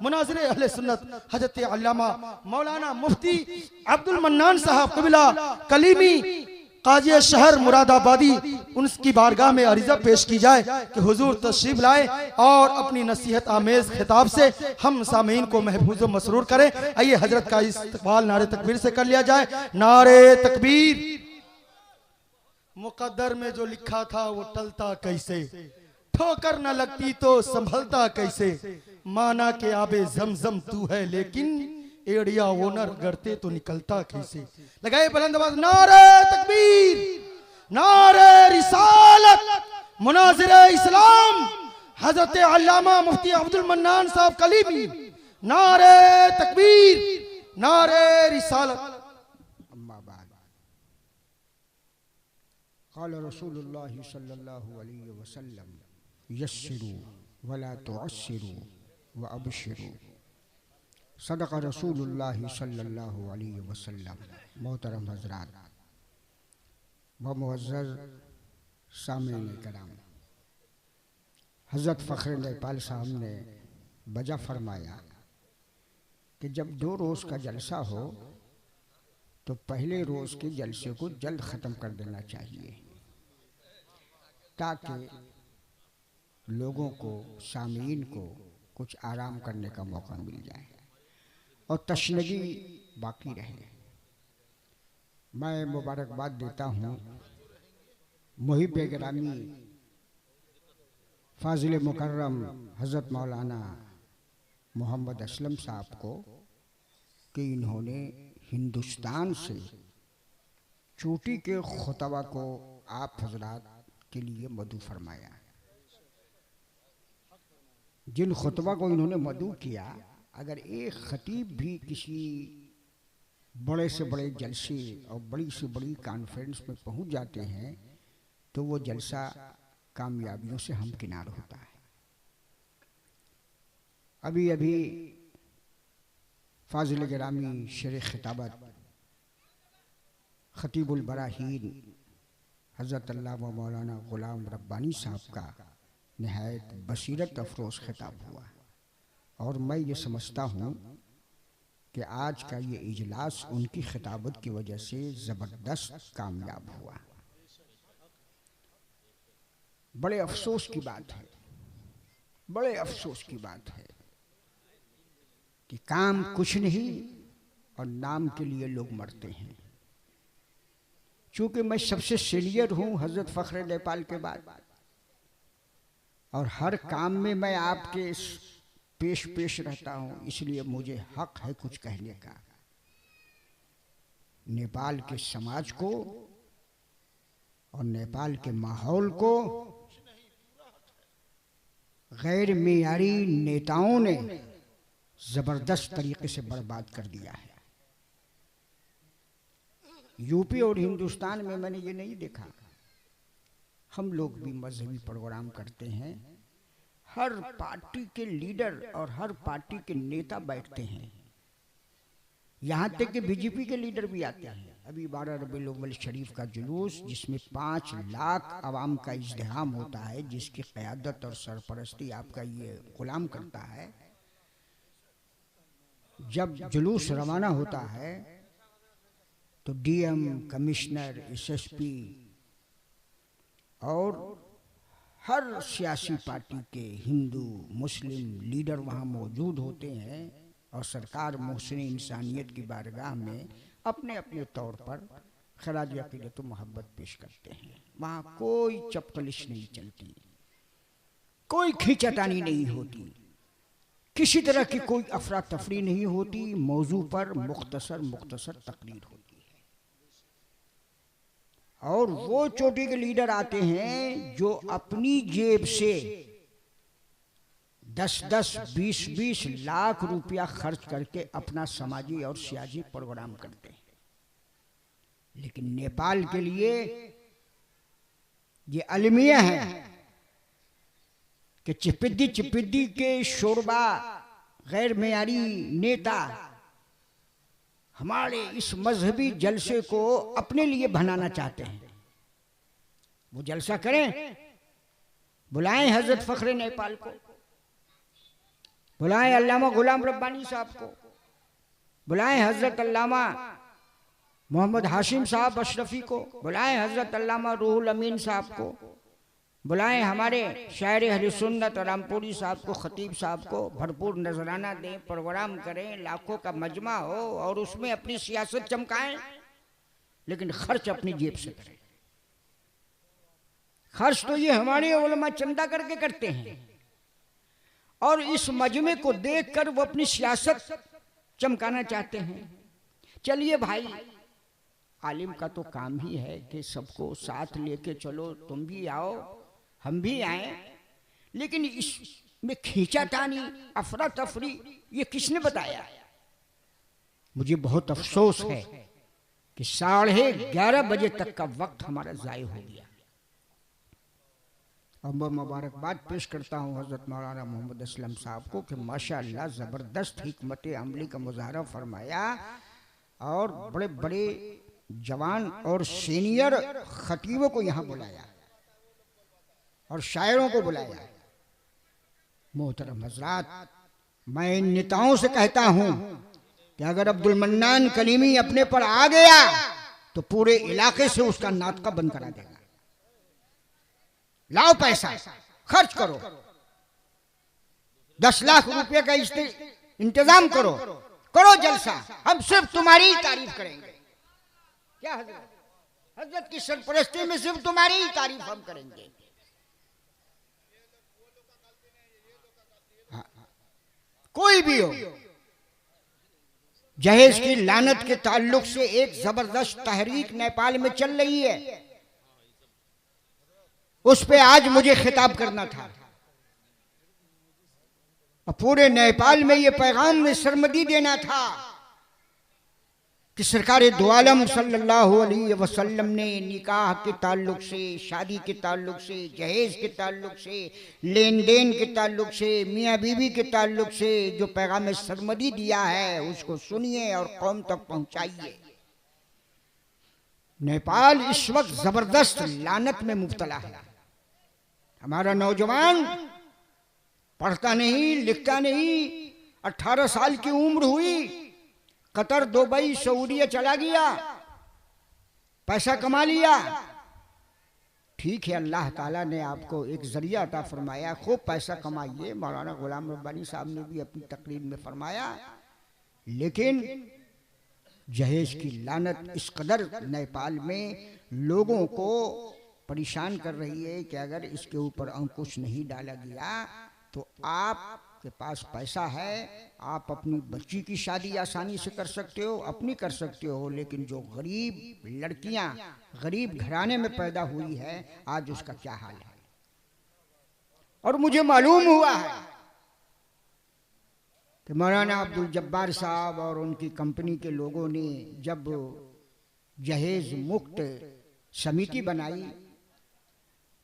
मुनाज़िर अहले सुन्नत हजरत अल्लामा मौलाना मुफ्ती अब्दुल मन्नान साहब क़िबला कलीमी काजी शहर मुरादाबादी, उनकी बारगाह में अरिज़ा पेश की जाए कि हुजूर तशरीफ लाए और अपनी नसीहत आमेज खिताब से हम सामीन को महफूज व मसरूर करें। आइए हजरत का इस्तकबाल नारे तकबीर से कर लिया जाए। नारे तकबीर। मुकद्दर में जो लिखा था वो टलता कैसे, ठोकर न लगती तो संभलता कैसे, माना के आबे ज़मज़म तू है लेकिन एड़िया ओनर गड़ते तो निकलता कैसे। लगाए बुलंद आवाज नारे तकबीर, नारे रिसालत, मुनाज़िर इस्लाम हजरत अल्लामा मुफ्ती अब्दुल मन्नान साहब कलीमी। नारे तकबीर, नारे रिसालत। अम्मा बाद क़ाल रसूलुल्लाह सल्लल्लाहु अलैहि वसल्लम यस्सिरू वला तुअस्सिरू व अबशिरू। सदक़ रसूलुल्लाह सल्लल्लाहु अलैहि वसल्लम। मोहतरम हज़रात व मुअज़्ज़ज़ सामीन कराम, हज़रत फ़ख्र नेपाल साहब ने बजा फरमाया कि जब 2 रोज़ का जलसा हो तो पहले रोज़ के जलसे को जल्द ख़त्म कर देना चाहिए ताकि लोगों को, सामीन को कुछ आराम करने का मौका मिल जाए और तशनगी बाकी रहे। मैं मुबारकबाद देता हूँ मुहिब गिरामी फाजिल मुकर्रम हज़रत मौलाना मोहम्मद असलम साहब को कि इन्होंने हिंदुस्तान से चोटी के खुतबा को आप हजरात के लिए मदू फरमाया। जिन खुतबा को इन्होंने मदू किया, अगर एक खतीब भी किसी बड़े से बड़े जलसे और बड़ी से बड़ी कॉन्फ्रेंस में पहुंच जाते हैं तो वो जलसा कामयाबियों से हमकिनार होता है। अभी अभी फाजिल गिरामी शेर खिताबत खतीबुल बराहीन हज़रत अल्लामा मौलाना ग़ुलाम रब्बानी साहब का नहायत बसीरत अफरोज़ खिताब हुआ और मैं ये समझता हूँ कि आज का ये इजलास उनकी खिताबत की वजह से ज़बरदस्त कामयाब हुआ। बड़े अफसोस की बात है, बड़े अफसोस की बात है कि काम कुछ नहीं और नाम के लिए लोग मरते हैं। चूँकि मैं सबसे सीनियर हूँ हज़रत फ़ख्र नेपाल के बाद और हर काम में मैं आपके पेश रहता हूँ, इसलिए मुझे हक है कुछ कहने का। नेपाल के समाज को और नेपाल के माहौल को गैर मेयारी नेताओं ने ज़बरदस्त तरीके से बर्बाद कर दिया है। यूपी और हिंदुस्तान में मैंने ये नहीं देखा। हम लोग भी मजहबी प्रोग्राम करते हैं, हर पार्टी के लीडर और हर पार्टी के नेता बैठते हैं, यहाँ तक कि बीजेपी के लीडर भी आते हैं। अभी 12 रबीउल अव्वल शरीफ का जुलूस जिसमें 5 लाख आवाम का इज़्तिहाम होता है, जिसकी क़यादत और सरपरस्ती आपका ये गुलाम करता है, जब जुलूस रवाना होता है तो डीएम, कमिश्नर, एसएसपी और हर सियासी पार्टी के हिंदू मुस्लिम लीडर वहाँ मौजूद होते हैं और सरकार मोहसिन इंसानियत की बारगाह में अपने अपने तौर पर खराज अक़ीदत व मोहब्बत पेश करते हैं। वहाँ कोई चपकलिश नहीं चलती, कोई खींचातानी नहीं होती, किसी तरह की कोई अफरा तफरी नहीं होती। मौजू पर मुख्तसर तकरीर होती है और वो चोटी के लीडर आते हैं जो अपनी जेब से 10-10, 20-20 लाख रुपया खर्च करके अपना समाजी और सियासी प्रोग्राम करते हैं। लेकिन नेपाल के लिए ये अलमिया है कि चिपिद्दी के शोरबा गैर मेयारी नेता हमारे इस मजहबी जलसे को अपने लिए बनाना चाहते हैं। वो जलसा करें, बुलाएं हजरत फ़ख्र नेपाल को, बुलाएं अल्लामा गुलाम रब्बानी साहब को, बुलाएं हजरत अल्लामा मोहम्मद हाशिम साहब अशरफी को, बुलाएं हजरत अल्लामा रूहुल अमीन साहब को, बुलाएं हमारे शायर अहले सुन्नत रामपुरी साहब को, खतीब साहब को, भरपूर नजराना दें, प्रोग्राम करें, लाखों का मजमा हो और उसमें अपनी सियासत चमकाएं, लेकिन खर्च अपनी जेब से करें। खर्च तो ये हमारे उलमा चंदा करके करते हैं और इस मजमे को देखकर वो अपनी सियासत चमकाना चाहते हैं। चलिए भाई, आलिम का तो काम ही है कि सबको साथ लेके चलो, तुम भी आओ हम भी आए, लेकिन इसमें खींचातानी अफरा तफरी ये किसने बताया? मुझे बहुत अफसोस है कि 11:30 बजे तक का वक्त हमारा ज़ाय हो गया। और मैं मुबारकबाद पेश करता हूँ हज़रत मौलाना मोहम्मद असलम साहब को कि माशाअल्लाह ज़बरदस्त हिकमत अमली का मुजाहरा फरमाया और बड़े बड़े जवान और सीनियर खतीबों को यहाँ बुलाया और शायरों को बुलाया। मोहतरम हजरात, मैं इन नेताओं से कहता हूँ कि अगर अब्दुल मन्नान कलीमी अपने पर आ गया तो पूरे इलाके से उसका नाटका बंद करा देगा। लाओ पैसा, खर्च करो, 10 लाख रुपए का इंतजाम करो, करो जलसा, हम सिर्फ तुम्हारी ही तारीफ करेंगे। क्या हजरत, हजरत की सरपरस्ती में सिर्फ तुम्हारी ही तारीफ हम करेंगे। कोई भी हो, जहेज की लानत के ताल्लुक से एक जबरदस्त तहरीक नेपाल में चल रही है, उस पे आज मुझे खिताब करना था और पूरे नेपाल में ये पैगाम में सरमदी देना था कि सरकार दो आलम सल्लल्लाहु अलैहि वसल्लम ने निकाह के ताल्लुक से, शादी के ताल्लुक से, जहेज के ताल्लुक से, लेन देन के ताल्लुक से, मियाँ बीवी के ताल्लुक से जो पैगाम सरमदी दिया है उसको सुनिए और कौम तक पहुंचाइए। नेपाल इस वक्त जबरदस्त लानत में मुब्तला है। हमारा नौजवान पढ़ता नहीं, लिखता नहीं, 18 साल की उम्र हुई, कतर, दुबई, सऊदीया चला गया, पैसा कमा लिया। ठीक है, अल्लाह ताला ने आपको एक जरिया अता फरमाया, खूब पैसा कमाइए। मौलाना गुलाम रब्बानी साहब ने भी अपनी तकरीर में फरमाया, लेकिन जहेज की लानत इस कदर नेपाल में लोगों को परेशान कर रही है कि अगर इसके ऊपर अंकुश नहीं डाला गया तो आपके पास पैसा है, आप अपनी बच्ची की शादी आसानी से कर सकते हो, अपनी कर सकते हो, लेकिन जो गरीब लड़कियां गरीब घराने में पैदा हुई है आज उसका क्या हाल है। और मुझे मालूम हुआ है कि मौलाना अब्दुल जब्बार साहब और उनकी कंपनी के लोगों ने जब जहेज मुक्त समिति बनाई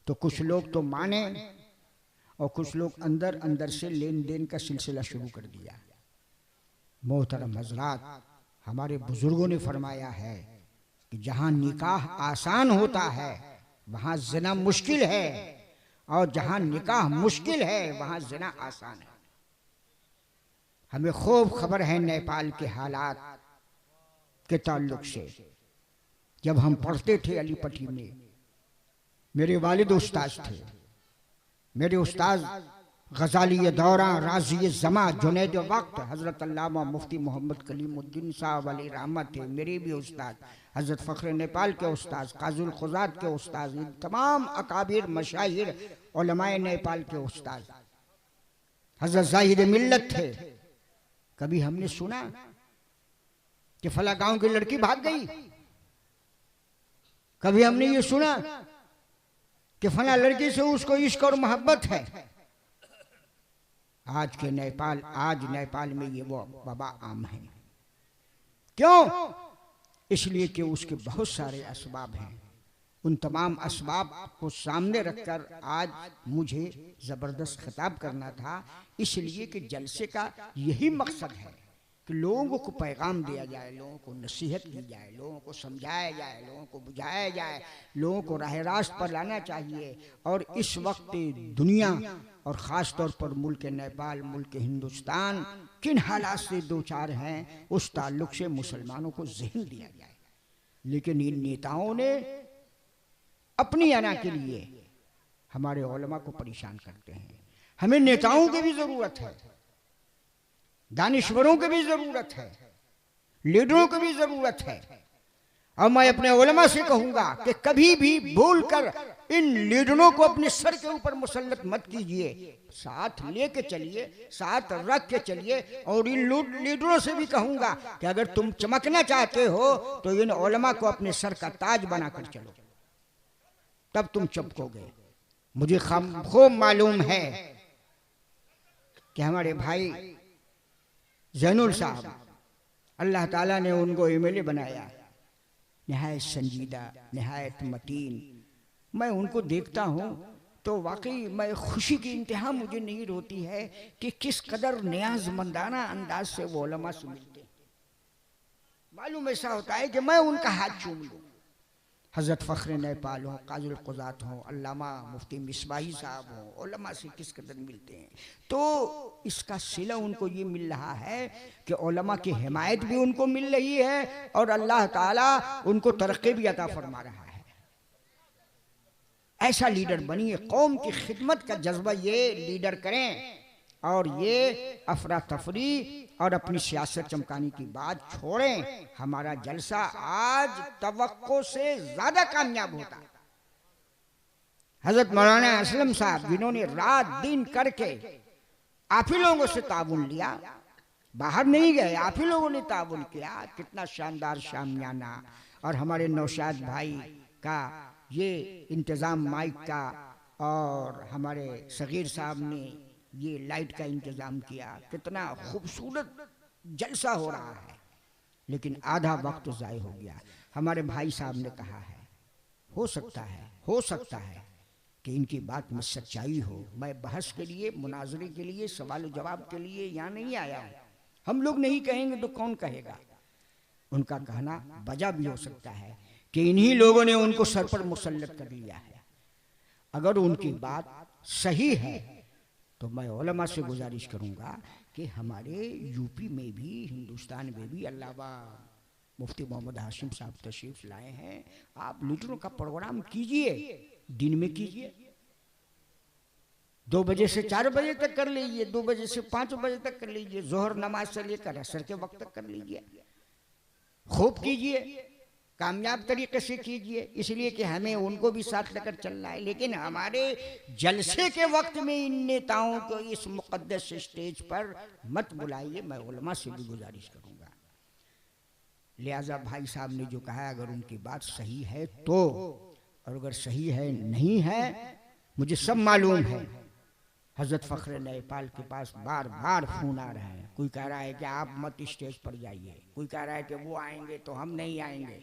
तो कुछ लोग तो माने और कुछ लोग अंदर अंदर से लेन देन का सिलसिला शुरू कर दिया। मोहतरम हजरात, हमारे बुजुर्गों ने फरमाया है कि जहाँ निकाह आसान होता है वहाँ ज़िना मुश्किल है और जहाँ निकाह मुश्किल है वहाँ ज़िना आसान है। हमें खूब खबर है नेपाल के हालात के ताल्लुक से। जब हम पढ़ते थे अलीपट्टी में, मेरे वालिद उस्ताद थे, मेरे उस्ताद गजाली दौरा, राजी जमा, जुनैद वक्त हज़रत अल्लामा मुफ्ती मोहम्मद कलीमुद्दीन साहब अली रहमत थे। मेरे भी उस्ताद हज़रत फ़ख्र नेपाल के उस्ताद, काजुल खुजात के उस्ताद, तमाम अकाबिर मशाहिर उलमाए नेपाल के उस्ताद हज़रत ज़ाहिद मिल्लत थे। कभी हमने सुना कि फला गांव की लड़की भाग गई? कभी हमने ये सुना कि फला लड़की से उसको इश्क और मोहब्बत है? आज नेपाल में ये वो वबा आम है। क्यों? इसलिए कि उसके बहुत सारे असबाब हैं। उन तमाम असबाब को सामने रखकर आज मुझे ज़बरदस्त खिताब करना था, इसलिए कि जलसे का यही मकसद है कि लोगों को पैगाम दिया जाए, लोगों को नसीहत की जाए, लोगों को समझाया जाए, लोगों को बुझाया जाए, लोगों को राह रास्त पर लाना चाहिए। और इस वक्त दुनिया और ख़ास तौर पर मुल्क नेपाल, मुल्क हिंदुस्तान किन हालात से दो चार हैं, उस ताल्लुक़ से मुसलमानों को जहन दिया जाए। लेकिन इन नेताओं ने अपनी अना के लिए हमारे उलमा को परेशान करते हैं। हमें नेताओं की भी ज़रूरत है, दानिश्वरों की भी ज़रूरत है, लीडरों की भी ज़रूरत है। और मैं अपने उलमा से कहूँगा कि कभी भी भूल कर इन लीडरों को अपने सर के ऊपर मुसल्लत मत कीजिए, साथ लेके चलिए, साथ रख के चलिए। और इन लीडरों से भी कहूँगा कि अगर तुम चमकना चाहते हो तो इन उलमा को अपने सर का ताज बनाकर चलो, तब तुम चमकोगे। मुझे खूब मालूम है कि हमारे भाई जैनुल साहब, अल्लाह ताला ने उनको एमएलए बनाया, निहायत संजीदा, निहायत मतीन। मैं उनको देखता हूँ तो वाकई मैं खुशी की इंतहा मुझे नहीं रोती है कि किस कदर न्याज़मंदाना अंदाज से वो उलमा से मिलते हैं। मालूम ऐसा होता है कि मैं उनका हाथ चूम लूँ। हज़रत फ़ख्र नेपाल हों, काज़ुल क़ुज़ात हों, अल्लामा मुफ्ती मिसबाही साहब हों, उलमा से किस कदर मिलते हैं। तो इसका सिला उनको ये मिल रहा है कि उलमा की हिमायत भी उनको मिल रही है और अल्लाह ताला उनको तरक्की भी अता फरमा रहा है। ऐसा लीडर बनिए, कौम की खिदमत का जज्बा ये लीडर करें और ये अफरा तफरी और अपनी सियासत चमकाने की बात छोड़ें। हमारा जलसा आज तवक्को से ज्यादा कामयाब होता। हजरत मौलाना असलम साहब जिन्होंने रात दिन करके आप ही लोगों से ताउन लिया, बाहर नहीं गए, आप ही लोगों ने ताउन किया, कितना शानदार शामियाना। और हमारे नौशाद भाई का ये इंतज़ाम माइक का और हमारे सगीर साहब ने ये लाइट का इंतज़ाम किया, कितना खूबसूरत जलसा हो रहा है। लेकिन आधा वक्त ज़ाय हो गया। हमारे भाई साहब ने कहा है, हो सकता है कि इनकी बात में सच्चाई हो। मैं बहस के लिए, मुनाजरे के लिए, सवाल जवाब के लिए यहाँ नहीं आया हूँ। हम लोग नहीं कहेंगे तो कौन कहेगा। उनका कहना बजा भी हो सकता है कि इन्हीं लोगों ने उनको सर पर मुसल्लत कर लिया है। अगर उनकी बात सही है तो मैं उलमा से गुजारिश करूँगा कि हमारे यूपी में भी, हिंदुस्तान में भी अल्लामा मुफ्ती मोहम्मद हाशिम साहब तशरीफ़ लाए हैं। आप लीडरों का प्रोग्राम कीजिए, दिन में कीजिए, 2 बजे से 4 बजे तक कर लीजिए, 2 बजे से 5 बजे तक कर लीजिए, जोहर नमाज से लेकर असर के वक्त तक कर लीजिए। खूब कीजिए, कामयाब तरीके से कीजिए, इसलिए कि हमें उनको भी साथ लेकर चलना है। लेकिन हमारे जलसे के वक्त में इन नेताओं को इस मुक़द्दस स्टेज पर मत बुलाइए, मैं उलमा से भी गुजारिश करूँगा। लिहाजा भाई साहब ने जो कहा, अगर उनकी बात सही है तो, और अगर सही है नहीं है, मुझे सब मालूम है। हज़रत फ़ख्र नेपाल के पास बार बार फ़ोन आ रहे हैं। कोई कह रहा है कि आप मत स्टेज पर जाइए, कोई कह रहा है कि वो आएंगे तो हम नहीं आएंगे,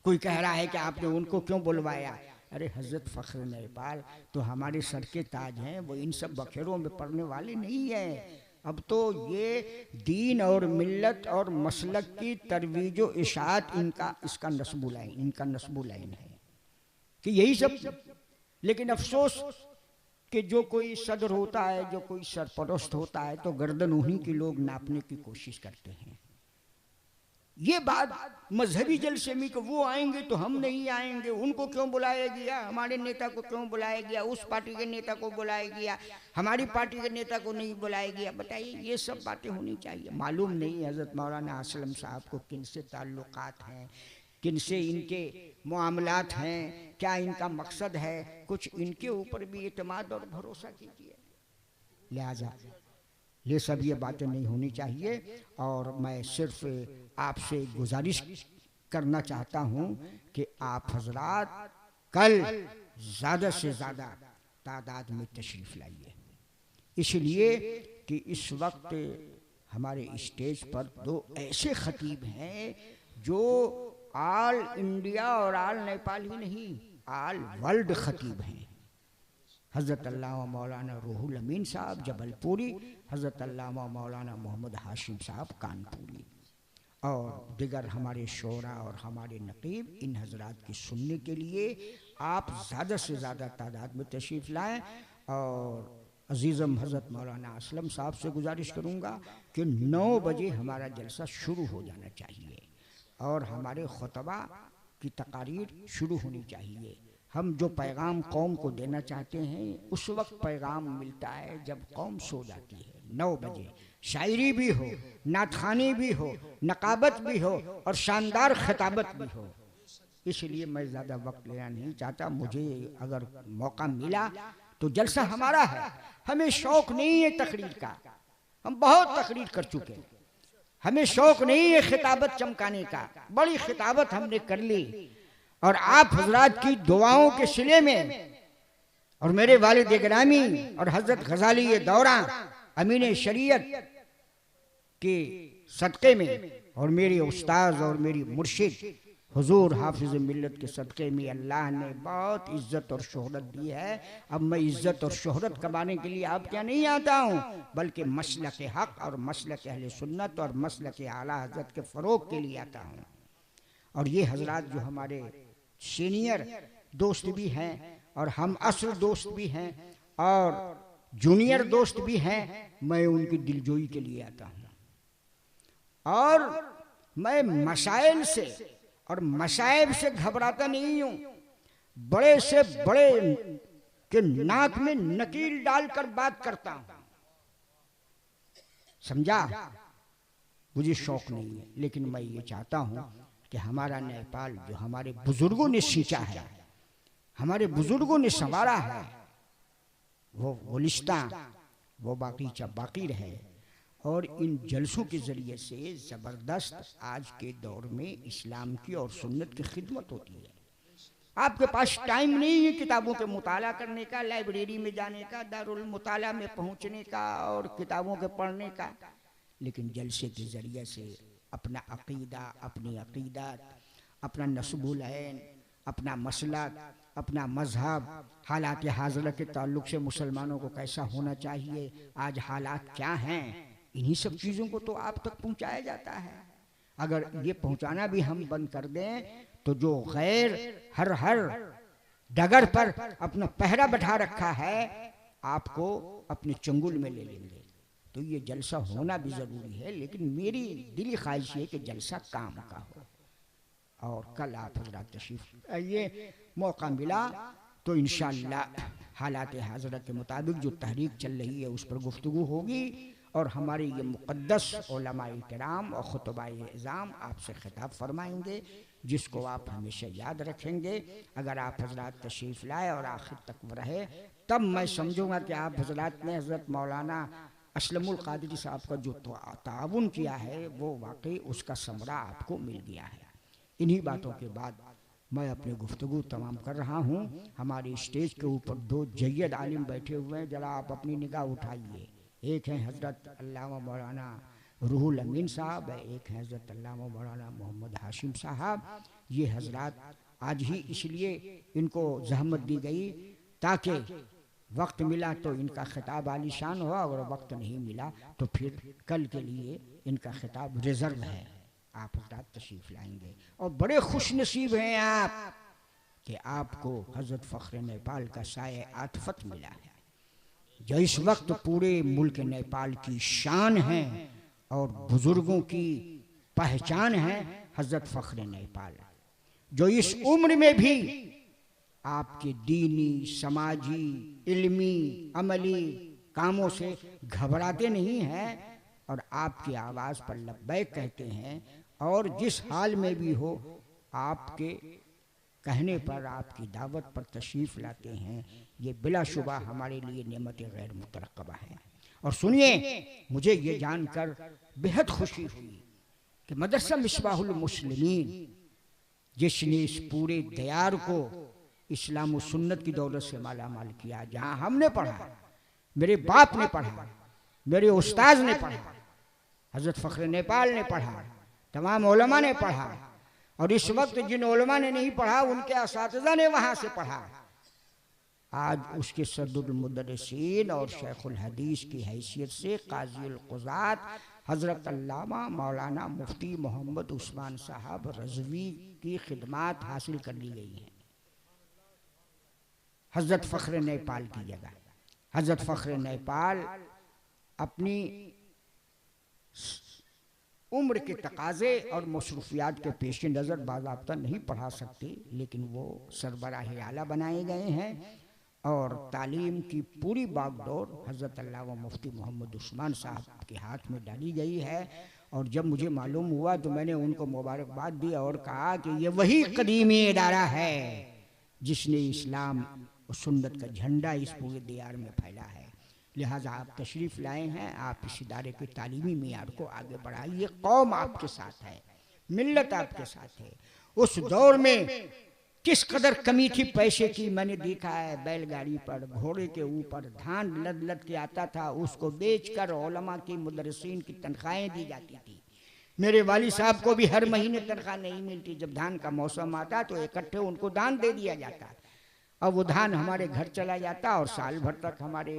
कोई कह रहा है कि आपने उनको क्यों बुलवाया। अरे हज़रत फ़ख्र नेपाल तो हमारे सर के ताज हैं, वो इन सब बखेरों में पड़ने वाले नहीं हैं। अब तो ये दीन और मिल्लत और मसलक की तरवीज व इशाअत इसका नस्बुल आइन है कि यही सब। लेकिन अफसोस कि जो कोई सदर होता है, जो कोई सरपरस्त होता है, तो गर्दन उन्हीं की लोग नापने की कोशिश करते हैं। ये बात मजहबी जलसे में कि वो आएंगे तो हम नहीं आएंगे, उनको क्यों बुलाया गया, हमारे नेता को क्यों बुलाया गया, उस पार्टी के नेता को बुलाया गया, हमारी पार्टी के नेता को नहीं बुलाया गया। बताइए, ये सब बातें होनी चाहिए। मालूम नहीं हज़रत मौलाना असलम साहब को किन से ताल्लुकात हैं, किन से इनके मामलात हैं, क्या इनका मकसद है, कुछ इनके ऊपर भी एतमाद और भरोसा कीजिए। लिहाजा ये बातें नहीं होनी चाहिए। और मैं सिर्फ आपसे गुजारिश करना चाहता हूँ कि आप हजरात कल ज़्यादा से ज़्यादा तादाद में तशरीफ़ लाइए, इसलिए कि इस वक्त हमारे स्टेज पर 2 ऐसे खतीब हैं जो ऑल इंडिया और ऑल नेपाल ही नहीं, ऑल वर्ल्ड खतीब हैं। हज़रत अल्लामा मौलाना रूहुल अमीन साहब जबलपुरी, हज़रत अल्लामा मौलाना मोहम्मद हाशिम साहब कानपुरी, और दिगर हमारे शोरा और हमारे नकीब, इन हजरात की सुनने के लिए आप ज़्यादा से ज़्यादा तादाद में तशरीफ़ लाएँ। और अजीज़म हज़रत मौलाना असलम साहब से गुजारिश करूँगा कि 9 बजे हमारा जलसा शुरू हो जाना चाहिए और हमारे खुतबा की तकारीर शुरू होनी चाहिए। हम जो पैगाम कौम को देना चाहते हैं उस वक्त पैगाम मिलता है जब कौम सो जाती है। 9 बजे शायरी भी हो, नातखानी भी हो, नकाबत भी हो और शानदार खिताबत भी हो। इसलिए मैं ज़्यादा वक्त लेना नहीं चाहता। मुझे अगर मौका मिला तो जलसा हमारा है, हमें शौक नहीं है तकरीर का, हम बहुत तकरीर कर चुके हैं। हमें शौक नहीं है खिताबत चमकाने का, बड़ी खिताबत हमने कर ली। और आप हजरात की दुआओं के सिले में और मेरे वालिद गिरामी और हजरत गजाली दौरा अमीन शरीयत के सदक़े में और मेरे उस्ताद और मेरी मुर्शिद हुजूर हाफिज़ मिल्लत के सदक़े में अल्लाह ने बहुत इज़्ज़त और शोहरत दी है। अब मैं इज़्ज़त और शोहरत कमाने के लिए आप क्या नहीं आता हूँ, बल्कि मसलक हक़ और मसलक अहले सुन्नत और मसलक आला हज़रत के फ़रोग़ के लिए आता हूँ। और ये हजरात जो हमारे सीनियर दोस्त भी हैं और हम असर दोस्त भी हैं और जूनियर दोस्त भी हैं, मैं उनकी दिलजोई के लिए आता हूँ। और मैं मसाइल से और मसाइब से घबराता नहीं हूँ। बड़े से बड़े के नाक में नकील डालकर बात करता हूँ, समझा। मुझे शौक नहीं है, लेकिन मैं ये चाहता हूँ कि हमारा नेपाल जो हमारे बुजुर्गों ने सींचा है, हमारे बुजुर्गों ने संवारा है, वो गुलिस्ता वो बाकी रहे। और इन जलसों के ज़रिए से ज़बरदस्त आज के दौर में इस्लाम की और सुन्नत की खिदमत होती है। आपके पास टाइम नहीं है किताबों के मुताला करने का, लाइब्रेरी में जाने का, दारुल मुताला में पहुंचने का और किताबों के पढ़ने का, लेकिन जलसे के ज़रिए से अपना अक़ीदा, अपनी अक़ीदत, अपना नस्बुल ऐन, अपना मसलक, अपना मज़हब, हालात हाज़िरा के ताल्लुक़ से मुसलमानों को कैसा होना चाहिए, आज हालात क्या हैं, इन्हीं सब चीज़ों को तो आप तक पहुंचाया जाता है। अगर ये पहुंचाना भी हम बंद कर दें तो जो गैर हर डगर पर अपना पहरा बैठा रखा है आपको अपने चंगुल में ले लेंगे। तो ये जलसा होना भी ज़रूरी है, लेकिन मेरी दिली ख्वाहिश है कि जलसा काम का हो। और कल आप हज़रात तशरीफ़ ये मौका मिला तो इंशाअल्लाह हालात हाज़िरा के मुताबिक जो तहरीक चल रही है उस पर गुफ्तगू होगी और हमारे ये मुक़द्दस उलमाए किराम और खुतबाए इज़ाम आपसे खिताब फरमाएंगे, जिसको आप हमेशा याद रखेंगे। अगर आप हज़रात तशरीफ़ लाए और आखिर तक रहे तब मैं समझूंगा कि आप हज़रात ने हज़रत मौलाना असलमुल क़ादरी साहब का जो ताउन किया है वो वाकई उसका समरा आपको मिल गया है। इन्हीं बातों के बाद मैं अपनी गुफ्तगू तमाम कर रहा हूँ। हमारे स्टेज के ऊपर 2 जय्यद आलिम बैठे हुए हैं, जरा आप अपनी निगाह उठाइए। एक हैं हज़रत अल्लामा मौलाना रूहुल अमीन साहब, एक हैं हज़रत अल्लामा मौलाना मोहम्मद हाशिम साहब। ये हज़रात आज ही इसलिए इनको जहमत दी गई ताकि वक्त मिला तो इनका खिताब आलीशान हो, और वक्त नहीं मिला तो फिर कल के लिए इनका खिताब रिजर्व है। आप हज़रात तशरीफ़ लाएंगे और बड़े खुश नसीब हैं आप कि आपको हज़रत फ़ख्र नेपाल का साये आतफत मिला है, जो इस वक्त पूरे मुल्क नेपाल की शान है और बुज़ुर्गों की पहचान है। हज़रत फ़ख्र नेपाल जो इस उम्र में भी आपके दीनी, समाजी, इल्मी, अमली कामों से घबराते नहीं हैं और आपकी आवाज़ पर लब्बैक कहते हैं, और जिस हाल में भी हो आपके कहने पर, आपकी दावत पर तशरीफ़ लाते हैं। ये बिलाशुबा हमारे लिए नेमत गैर मुतरक़्क़बा है। और सुनिए, मुझे ये जानकर बेहद खुशी हुई कि मदरसा मिसबाहुल मुस्लिमीन जिसने इस पूरे दयार को इस्लाम व सुन्नत की दौलत से माला माल किया, जहाँ हमने पढ़ा, मेरे बाप ने पढ़ा, मेरे उस्ताद ने पढ़ा, हज़रत फ़ख्र नेपाल ने पढ़ा, तमाम उलमा ने पढ़ा, और इस वक्त जिन उलमा ने नहीं पढ़ा उनके असातिज़ा ने वहाँ से पढ़ा। आज उसके सद्दुल मुदर्रिसीन और शेखुल हदीस की हैसियत से काज़ीउल क़ुज़ात हज़रत अल्लामा मौलाना मुफ्ती मोहम्मद उस्मान साहब रज़वी की खिदमात हासिल कर ली गई हैं हज़रत फ़ख्र नेपाल की जगह। हजरत फ़ख्र नेपाल अपनी उम्र के तकाजे और मसरूफियात के पेश नज़र बाज़ाब्ता नहीं पढ़ा सकते, लेकिन वो सरबराह आला बनाए गए हैं और तालीम की पूरी बागडोर हज़रत अल्लामा मुफ्ती मोहम्मद उस्मान साहब के हाथ में डाली गई है। और जब मुझे मालूम हुआ तो मैंने उनको मुबारकबाद दी और कहा कि ये वही कदीमी इदारा है जिसने इस्लाम और सुन्नत का झंडा इस पूरे दियार में फैला है। लिहाजा आप तशरीफ़ लाए हैं, आप इस इदारे के तालीमी मियार को आगे बढ़ाइए। कौम आपके साथ है, मिल्लत आपके साथ है। उस दौर में किस कदर कमी थी पैसे की, मैंने देखा है। बैलगाड़ी पर घोड़े के ऊपर धान लद लद के आता था, उसको बेचकर उलमा की मुदर्रिसीन की तनख्वाहें दी जाती थी। मेरे वाली साहब को भी हर महीने तनख्वाह नहीं मिलती, जब धान का मौसम आता तो इकट्ठे उनको दान दे दिया जाता और वो धान हमारे घर चला जाता और साल भर तक हमारे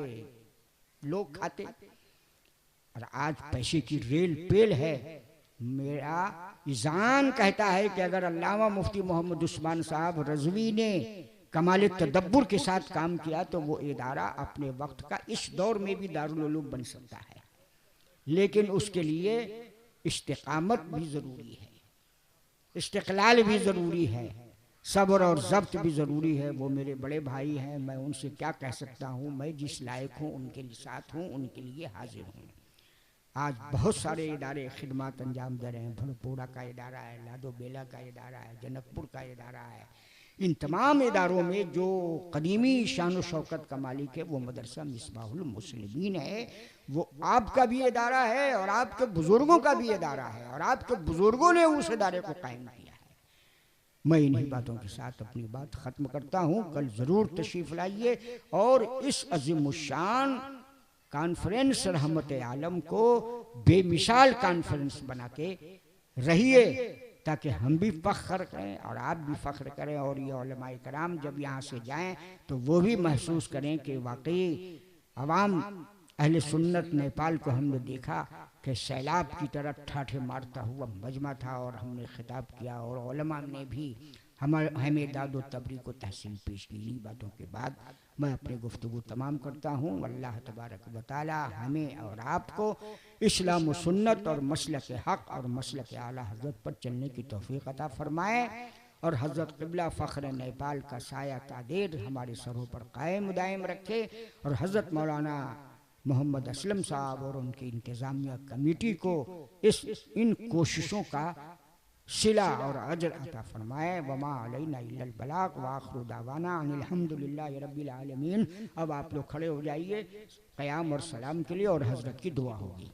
लोग खाते। और आज पैसे की रेल पेल है। मेरा ईजान कहता है कि अगर अल्लामा मुफ्ती मोहम्मद उस्मान साहब रज़वी ने कमाल तदब्बुर के साथ काम किया तो वो इदारा अपने वक्त का इस दौर में भी दारुल उलूम बन सकता है। लेकिन उसके लिए इस्तिकामत भी ज़रूरी है, इस्तिक़लाल भी ज़रूरी है, सब्र और ज़ब्त भी ज़रूरी है। वो मेरे बड़े भाई हैं, मैं उनसे क्या कह सकता हूँ। मैं जिस लायक हूँ उनके साथ हूँ, उनके लिए हाजिर हूँ। आज बहुत सारे इदारे खिदमत अंजाम दे रहे हैं। भड़पोड़ा का इदारा है, लादो बेला का इदारा है, जनकपुर का इदारा है। इन तमाम इदारों में जो कदीमी शान शौकत का मालिक है वो मदरसा मिसबाहुल मुस्लिमीन है। वो आपका भी इदारा है और आपके बुज़ुर्गों का भी इदारा है और आपके बुज़ुर्गों ने उस इदारे को कायम किया है। मैं इन्हीं बातों के साथ अपनी बात ख़त्म करता हूँ। कल ज़रूर तशरीफ़ लाइए और इस अज़ीमुश्शान कॉन्फ्रेंस रहमत आलम को बेमिसाल कॉन्फ्रेंस बना के रहिए, ताकि हम भी फ़ख्र करें और आप भी फ़ख्र करें। और ये उलमाए कराम जब यहाँ से जाएं तो वो भी महसूस करें कि वाकई अवाम अहले सुन्नत नेपाल को हमने देखा कि सैलाब की तरह ठाठे मारता हुआ मजमा था और हमने खिताब किया और उलमा ने भी हमें दादो तबरी को तहसीन पेश की। इन्हीं बातों के बाद मैं अपनी गुफ्तगू तमाम करता हूँ। अल्लाह तबारक व तआला हमें और आपको इस्लाम व सुन्नत और मसलक हक़ और मसलक आला हज़रत पर चलने की तौफ़ीक़ अता फ़रमाए और हज़रत क़िबला फ़ख्र नेपाल का साया तादेर हमारे सरों पर कायम दायम रखे और हज़रत मौलाना मोहम्मद असलम साहब और उनकी इंतज़ामिया कमेटी को इन कोशिशों का सिला और अजर अता फरमाए। वमा अलैना इल्लल बलाग व आखिरु दावाना अनिल हम्दुलिल्लाहि रब्बिल आलमीन। अब आप लोग खड़े हो जाइए क़याम और सलाम के लिए और हज़रत की दुआ होगी।